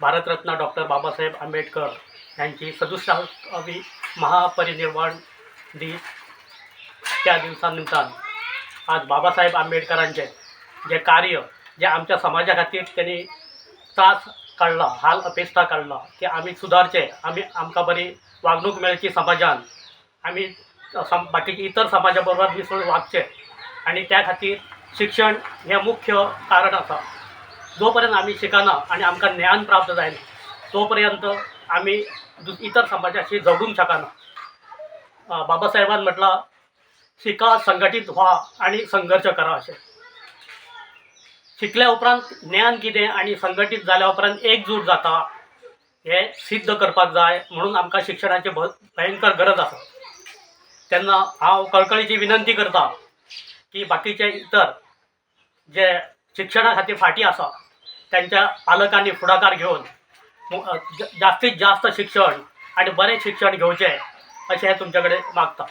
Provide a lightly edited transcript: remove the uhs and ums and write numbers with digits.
Bharat Ratna doctor Babasaheb Ambedkar यांची 67वी महापरिनिर्वाण दिन त्या दिवसानिमित्तान आज बाबासाहेब आंबेडकरांचे जे कार्य जे आमच्या समाजा खातीर त्यांनी त्रास काढला, हाल अपेक्षा काढला की आम्ही सुधारचे, आम्ही आमकां बरी वागणूक मेळची समाजान, आम्ही बाकीचे इतर समाजाबरोबर मिसळून वागचे आणि त्या खातीर शिक्षण हे मुख्य कारण आसा. जोपर्यंत आम्ही शिकना आणि आमकां ज्ञान प्राप्त जायना तोपर्यंत आम्ही इतर समाजाशी जोडूंक शकना. बाबासाहेबान म्हटलां शिका, संघटीत व्हा आणि संघर्ष करा अशें. शिकल्या उपरांत ज्ञान कितें आणि संघटीत जाल्या उपरांत एकजूट जाता हे सिद्ध करपाक जाय. म्हणून आमकां शिक्षणाची भयंकर गरज आसा. तेन्ना हांव कळकळीची विनंती करता की बाकीचे इतर जे शिक्षणा खातीर फाटीं आसा त्यांच्या पालकांनी फुडाकार घेवन जास्तीत जास्त शिक्षण आणि बरें शिक्षण घेवचें अशें तुमचे कडेन मागता.